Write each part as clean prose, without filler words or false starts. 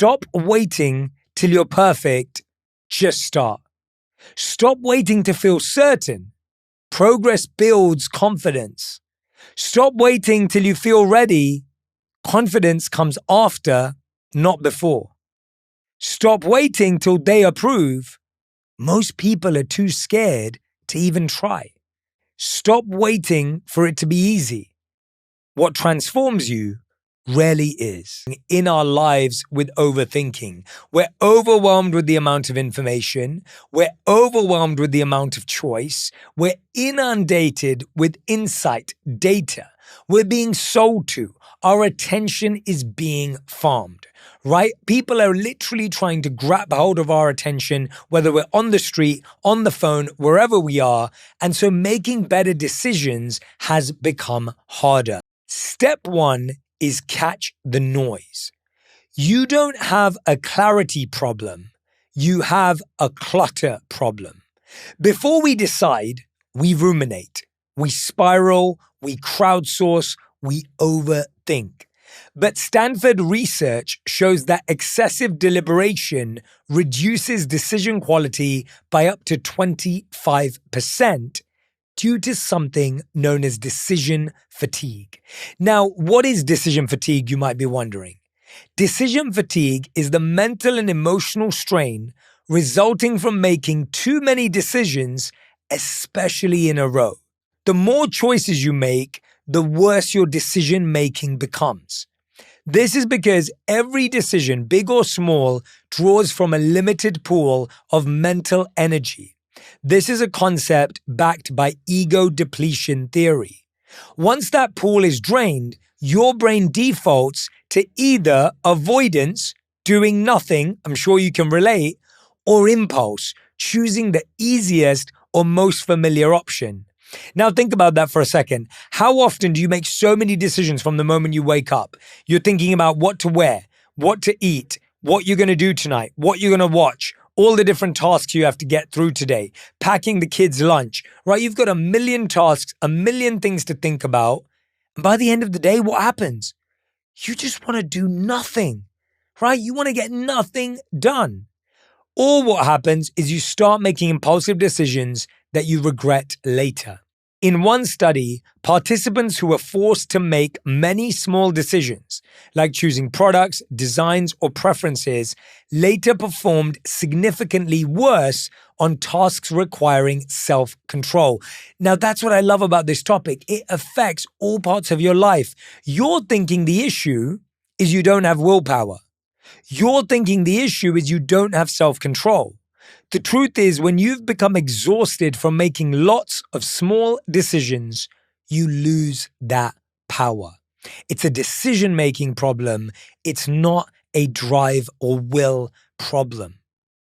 Stop waiting till you're perfect. Just start. Stop waiting to feel certain. Progress builds confidence. Stop waiting till you feel ready. Confidence comes after, not before. Stop waiting till they approve. Most people are too scared to even try. Stop waiting for it to be easy. What transforms you rarely is. In our lives with overthinking, we're overwhelmed with the amount of information. We're overwhelmed with the amount of choice. We're inundated with insight, data. We're being sold to. Our attention is being farmed, right? People are literally trying to grab hold of our attention, whether we're on the street, on the phone, wherever we are. And so making better decisions has become harder. Step one is catch the noise. You don't have a clarity problem. You have a clutter problem. Before we decide, we ruminate, we spiral, we crowdsource, we overthink. But Stanford research shows that excessive deliberation reduces decision quality by up to 25%. Due to something known as decision fatigue. Now, what is decision fatigue, you might be wondering? Decision fatigue is the mental and emotional strain resulting from making too many decisions, especially in a row. The more choices you make, the worse your decision making becomes. This is because every decision, big or small, draws from a limited pool of mental energy. This is a concept backed by ego depletion theory. Once that pool is drained, your brain defaults to either avoidance, doing nothing, I'm sure you can relate, or impulse, choosing the easiest or most familiar option. Now think about that for a second. How often do you make so many decisions from the moment you wake up? You're thinking about what to wear, what to eat, what you're going to do tonight, what you're going to watch, all the different tasks you have to get through today, packing the kids' lunch, right? You've got a million tasks, a million things to think about. And by the end of the day, what happens? You just want to do nothing, right? You want to get nothing done. Or what happens is you start making impulsive decisions that you regret later. In one study, participants who were forced to make many small decisions, like choosing products, designs, or preferences, later performed significantly worse on tasks requiring self-control. Now, that's what I love about this topic. It affects all parts of your life. You're thinking the issue is you don't have willpower. You're thinking the issue is you don't have self-control. The truth is, when you've become exhausted from making lots of small decisions, you lose that power. It's a decision-making problem. It's not a drive or will problem.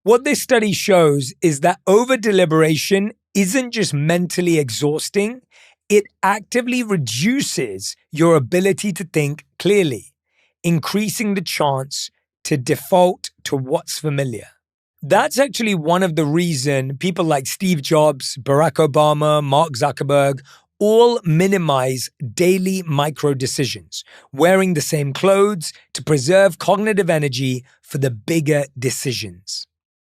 What this study shows is that over-deliberation isn't just mentally exhausting, it actively reduces your ability to think clearly, increasing the chance to default to what's familiar. That's actually one of the reasons people like Steve Jobs, Barack Obama, Mark Zuckerberg all minimize daily micro decisions, wearing the same clothes to preserve cognitive energy for the bigger decisions.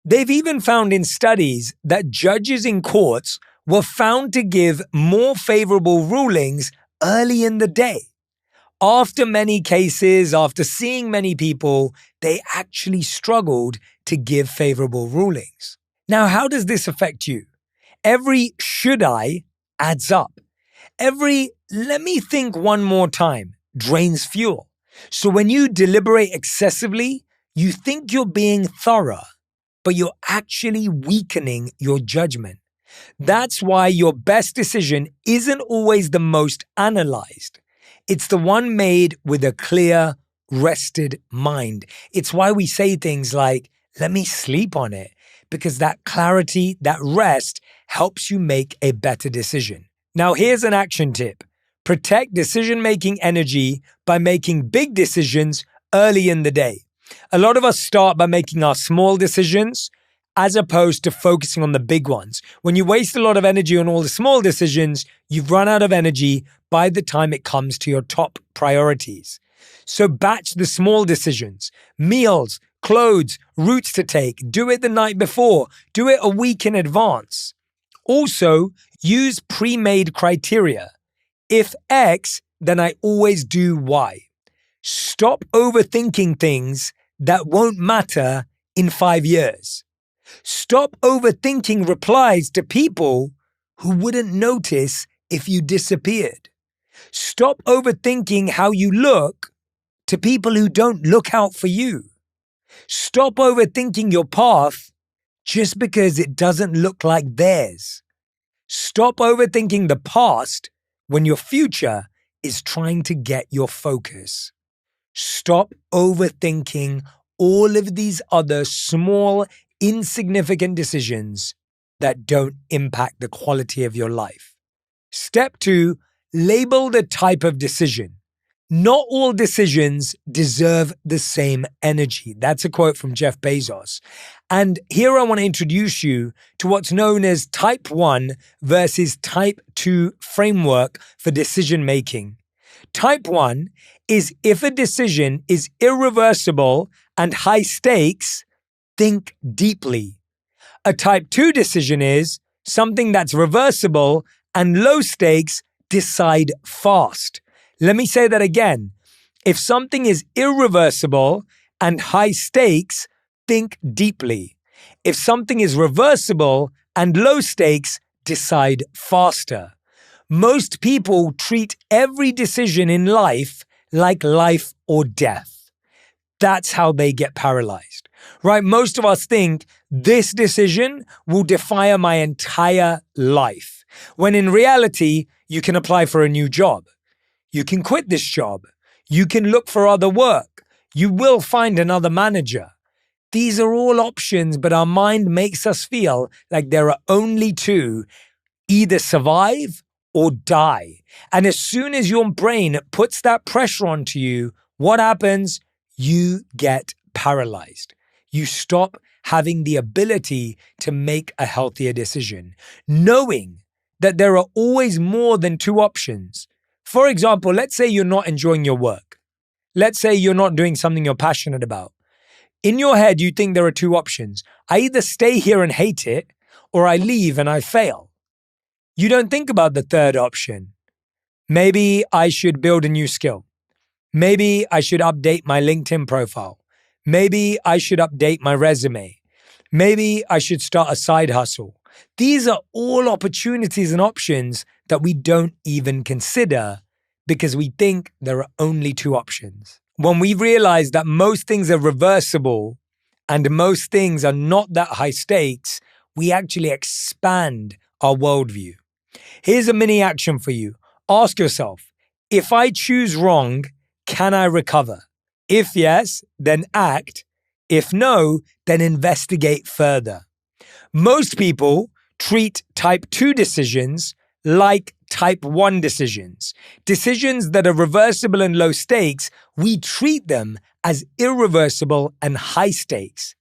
They've even found in studies that judges in courts were found to give more favorable rulings early in the day. After many cases, after seeing many people, they actually struggled to give favorable rulings. Now, how does this affect you? Every should I adds up. Every let me think one more time drains fuel. So when you deliberate excessively, you think you're being thorough, but you're actually weakening your judgment. That's why your best decision isn't always the most analyzed. It's the one made with a clear, rested mind. It's why we say things like, let me sleep on it, because that clarity, that rest helps you make a better decision. Now, here's an action tip. Protect decision-making energy by making big decisions early in the day. A lot of us start by making our small decisions as opposed to focusing on the big ones. When you waste a lot of energy on all the small decisions, you've run out of energy by the time it comes to your top priorities. So batch the small decisions, meals, clothes, routes to take. Do it the night before. Do it a week in advance. Also, use pre-made criteria. If X, then I always do Y. Stop overthinking things that won't matter in 5 years. Stop overthinking replies to people who wouldn't notice if you disappeared. Stop overthinking how you look to people who don't look out for you. Stop overthinking your path just because it doesn't look like theirs. Stop overthinking the past when your future is trying to get your focus. Stop overthinking all of these other small, insignificant decisions that don't impact the quality of your life. Step 2, label the type of decision. Not all decisions deserve the same energy. That's a quote from Jeff Bezos. And here I want to introduce you to what's known as type 1 versus type 2 framework for decision making. Type 1 is if a decision is irreversible and high stakes, think deeply. A type 2 decision is something that's reversible and low stakes, decide fast. Let me say that again. If something is irreversible and high stakes, think deeply. If something is reversible and low stakes, decide faster. Most people treat every decision in life like life or death. That's how they get paralyzed, right? Most of us think this decision will define my entire life, when in reality, you can apply for a new job. You can quit this job. You can look for other work. You will find another manager. These are all options, but our mind makes us feel like there are only two: either survive or die. And as soon as your brain puts that pressure onto you, what happens? You get paralyzed. You stop having the ability to make a healthier decision, knowing that there are always more than two options. For example, let's say you're not enjoying your work. Let's say you're not doing something you're passionate about. In your head, you think there are two options. I either stay here and hate it, or I leave and I fail. You don't think about the third option. Maybe I should build a new skill. Maybe I should update my LinkedIn profile. Maybe I should update my resume. Maybe I should start a side hustle. These are all opportunities and options that we don't even consider because we think there are only two options. When we realize that most things are reversible and most things are not that high stakes, we actually expand our worldview. Here's a mini action for you. Ask yourself, if I choose wrong, can I recover? If yes, then act. If no, then investigate further. Most people treat type 2 decisions like type 1 decisions. Decisions that are reversible and low stakes, we treat them as irreversible and high stakes.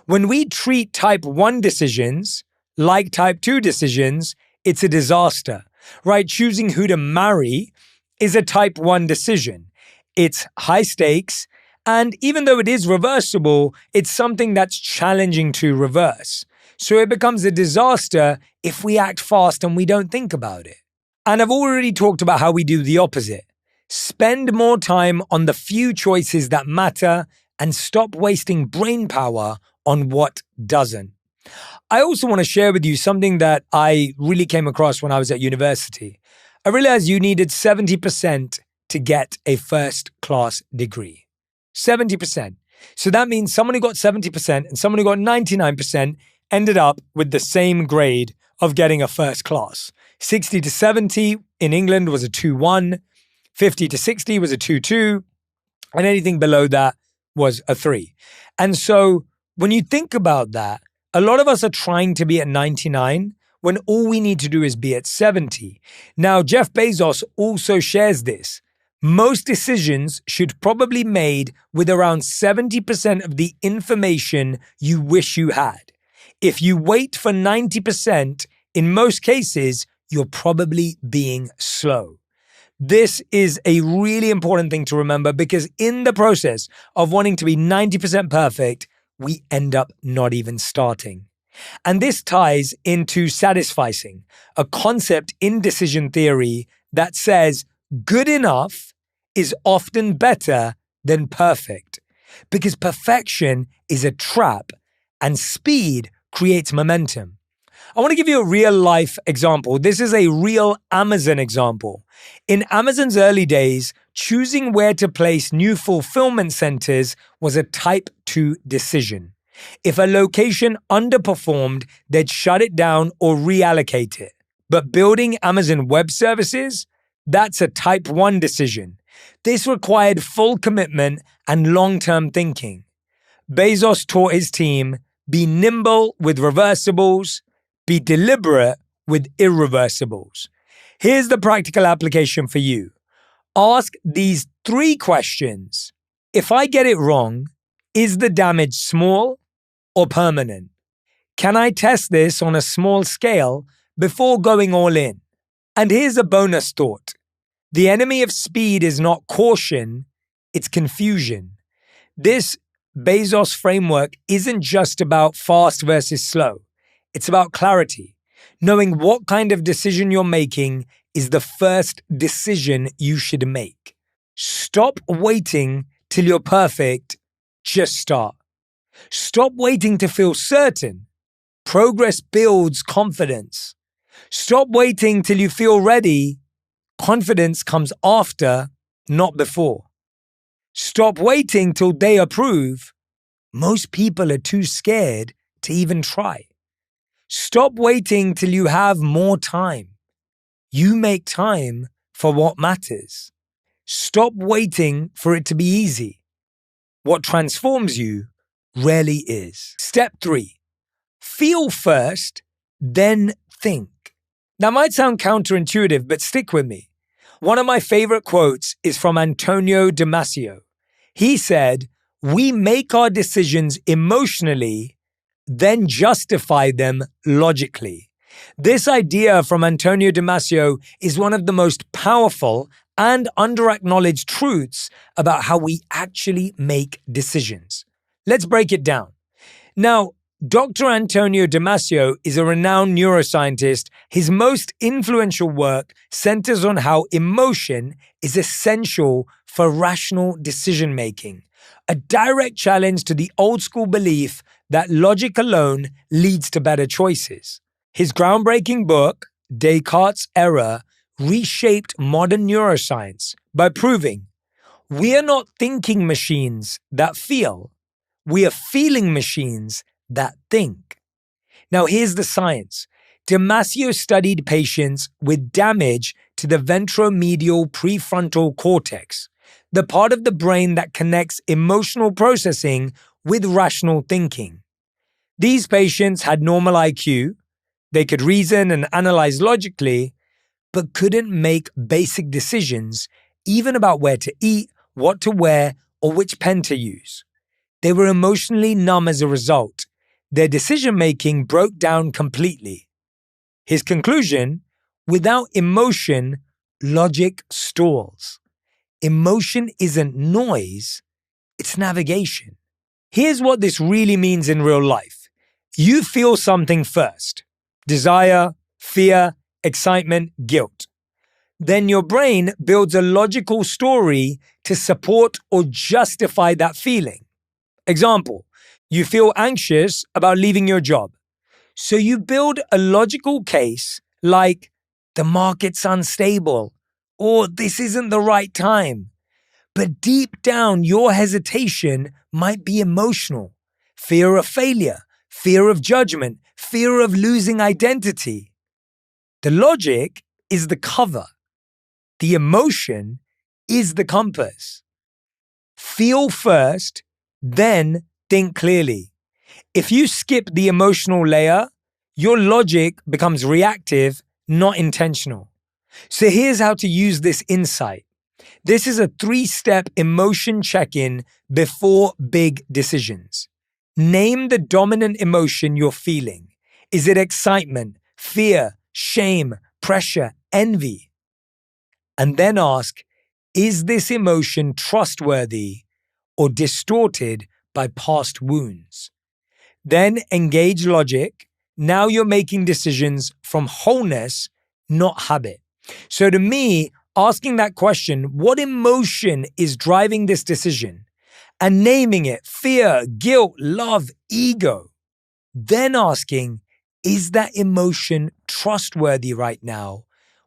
When we treat type 1 decisions like type 2 decisions, it's a disaster, right? Choosing who to marry is a type 1 decision. It's high stakes, and even though it is reversible, it's something that's challenging to reverse. So it becomes a disaster if we act fast and we don't think about it. And I've already talked about how we do the opposite. Spend more time on the few choices that matter and stop wasting brain power on what doesn't. I also want to share with you something that I really came across when I was at university. I realized you needed 70% to get a first-class degree. 70%. So that means someone who got 70% and someone who got 99% ended up with the same grade of getting a first class. 60 to 70 in England was a 2-1, 50 to 60 was a 2-2, and anything below that was a 3. And so when you think about that, a lot of us are trying to be at 99 when all we need to do is be at 70. Now, Jeff Bezos also shares this. Most decisions should probably be made with around 70% of the information you wish you had. If you wait for 90%, in most cases, you're probably being slow. This is a really important thing to remember because in the process of wanting to be 90% perfect, we end up not even starting. And this ties into satisficing, a concept in decision theory that says good enough is often better than perfect because perfection is a trap and speed creates momentum. I want to give you a real life example. This is a real Amazon example. In Amazon's early days, choosing where to place new fulfillment centers was a type 2 decision. If a location underperformed, they'd shut it down or reallocate it. But building Amazon Web Services, that's a type 1 decision. This required full commitment and long-term thinking. Bezos taught his team, be nimble with reversibles, be deliberate with irreversibles. Here's the practical application for you. Ask these 3 questions. If I get it wrong, is the damage small or permanent? Can I test this on a small scale before going all in? And here's a bonus thought. The enemy of speed is not caution, it's confusion. This Bezos framework isn't just about fast versus slow. It's about clarity. Knowing what kind of decision you're making is the first decision you should make. Stop waiting till you're perfect. Just start. Stop waiting to feel certain. Progress builds confidence. Stop waiting till you feel ready. Confidence comes after, not before. Stop waiting till they approve. Most people are too scared to even try. Stop waiting till you have more time. You make time for what matters. Stop waiting for it to be easy. What transforms you rarely is. Step 3. Feel first, then think. That might sound counterintuitive, but stick with me. One of my favorite quotes is from Antonio Damasio. He said, "We make our decisions emotionally, then justify them logically." This idea from Antonio Damasio is one of the most powerful and under-acknowledged truths about how we actually make decisions. Let's break it down. Now, Dr. Antonio Damasio is a renowned neuroscientist. His most influential work centers on how emotion is essential for rational decision-making, a direct challenge to the old-school belief that logic alone leads to better choices. His groundbreaking book, Descartes' Error, reshaped modern neuroscience by proving we are not thinking machines that feel, we are feeling machines that think. Now here's the science. Damasio studied patients with damage to the ventromedial prefrontal cortex, the part of the brain that connects emotional processing with rational thinking. These patients had normal IQ, they could reason and analyze logically, but couldn't make basic decisions, even about where to eat, what to wear, or which pen to use. They were emotionally numb as a result. Their decision-making broke down completely. His conclusion, without emotion, logic stalls. Emotion isn't noise, it's navigation. Here's what this really means in real life. You feel something first. Desire, fear, excitement, guilt. Then your brain builds a logical story to support or justify that feeling. Example, you feel anxious about leaving your job. So you build a logical case like, the market's unstable, or this isn't the right time. But deep down, your hesitation might be emotional. Fear of failure, fear of judgment, fear of losing identity. The logic is the cover. The emotion is the compass. Feel first, then think clearly. If you skip the emotional layer, your logic becomes reactive, not intentional. So here's how to use this insight. This is a 3-step emotion check-in before big decisions. Name the dominant emotion you're feeling. Is it excitement, fear, shame, pressure, envy? And then ask, is this emotion trustworthy or distorted by past wounds? Then engage logic. Now you're making decisions from wholeness, not habit. So to me, asking that question, what emotion is driving this decision? And naming it, fear, guilt, love, ego. Then asking, is that emotion trustworthy right now?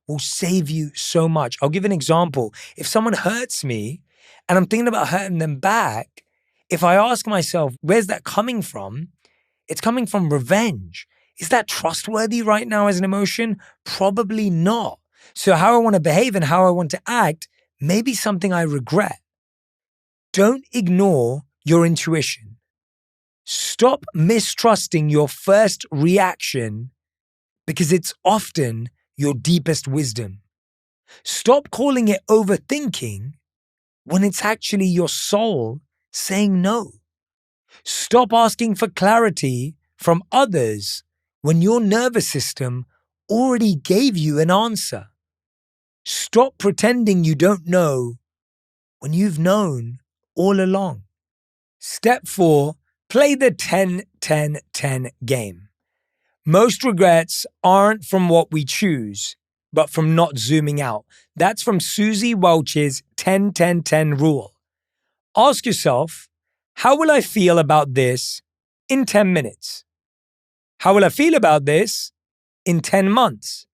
Will save you so much. I'll give an example. If someone hurts me and I'm thinking about hurting them back, if I ask myself, where's that coming from? It's coming from revenge. Is that trustworthy right now as an emotion? Probably not. So how I want to behave and how I want to act may be something I regret. Don't ignore your intuition. Stop mistrusting your first reaction because it's often your deepest wisdom. Stop calling it overthinking when it's actually your soul saying no. Stop asking for clarity from others when your nervous system already gave you an answer. Stop pretending you don't know when you've known all along. Step 4, play the 10-10-10 game. Most regrets aren't from what we choose, but from not zooming out. That's from Susie Welch's 10-10-10 rule. Ask yourself, how will I feel about this in 10 minutes? How will I feel about this in 10 months?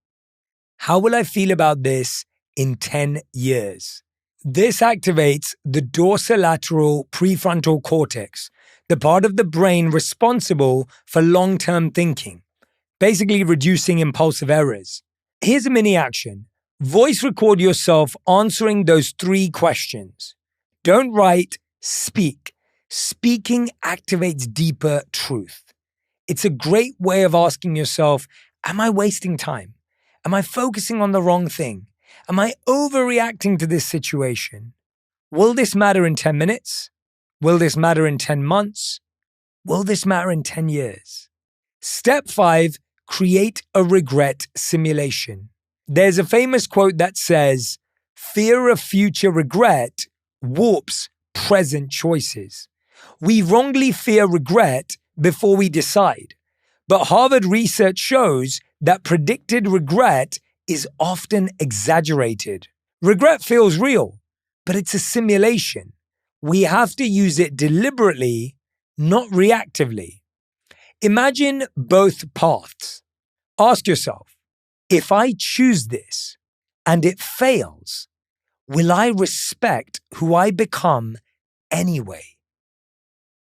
How will I feel about this in 10 years? This activates the dorsolateral prefrontal cortex, the part of the brain responsible for long-term thinking, basically reducing impulsive errors. Here's a mini action. Voice record yourself answering those 3 questions. Don't write, speak. Speaking activates deeper truth. It's a great way of asking yourself, am I wasting time? Am I focusing on the wrong thing? Am I overreacting to this situation? Will this matter in 10 minutes? Will this matter in 10 months? Will this matter in 10 years? Step 5, create a regret simulation. There's a famous quote that says, fear of future regret warps present choices. We wrongly fear regret before we decide. But Harvard research shows that predicted regret is often exaggerated. Regret feels real, but it's a simulation. We have to use it deliberately, not reactively. Imagine both paths. Ask yourself, if I choose this and it fails, will I respect who I become anyway?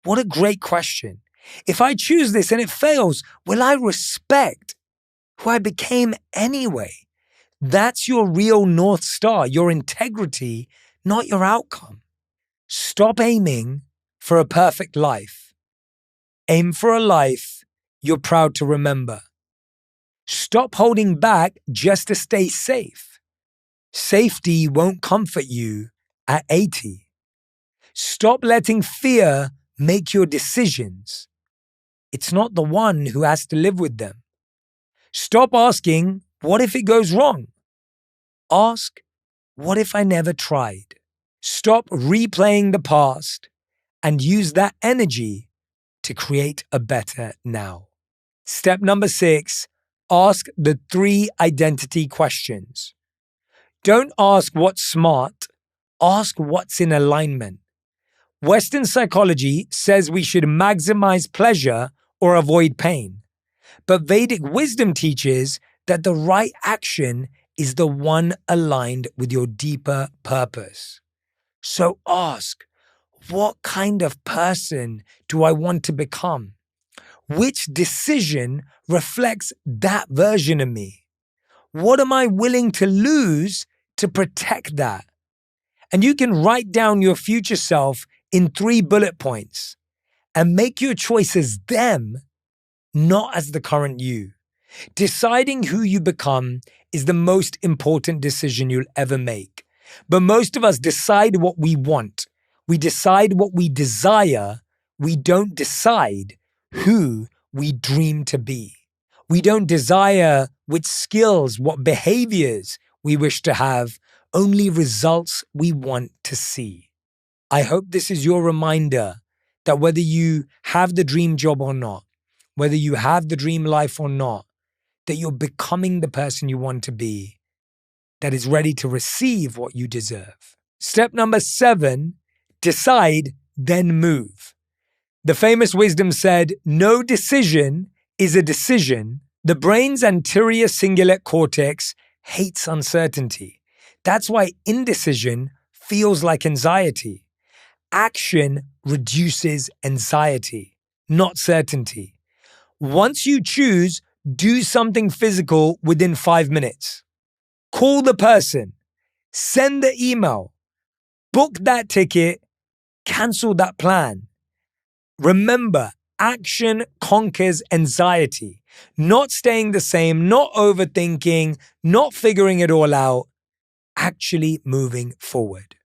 What a great question. If I choose this and it fails, will I respect who I became anyway? That's your real North Star, your integrity, not your outcome. Stop aiming for a perfect life. Aim for a life you're proud to remember. Stop holding back just to stay safe. Safety won't comfort you at 80. Stop letting fear make your decisions. It's not the one who has to live with them. Stop asking, what if it goes wrong? Ask, what if I never tried? Stop replaying the past and use that energy to create a better now. Step number 6, ask the 3 identity questions. Don't ask what's smart, ask what's in alignment. Western psychology says we should maximize pleasure or avoid pain. But Vedic wisdom teaches that the right action is the one aligned with your deeper purpose. So ask, what kind of person do I want to become? Which decision reflects that version of me? What am I willing to lose to protect that? And you can write down your future self in 3 bullet points and make your choices them, not as the current you. Deciding who you become is the most important decision you'll ever make. But most of us decide what we want. We decide what we desire. We don't decide who we dream to be. We don't desire which skills, what behaviors we wish to have. only results we want to see. I hope this is your reminder that whether you have the dream job or not, whether you have the dream life or not, that you're becoming the person you want to be, that is ready to receive what you deserve. Step number 7, decide, then move. The famous wisdom said, no decision is a decision. The brain's anterior cingulate cortex hates uncertainty. That's why indecision feels like anxiety. Action reduces anxiety, not certainty. Once you choose, do something physical within 5 minutes. Call the person, send the email, book that ticket, cancel that plan. Remember, action conquers anxiety. Not staying the same, not overthinking, not figuring it all out, actually moving forward.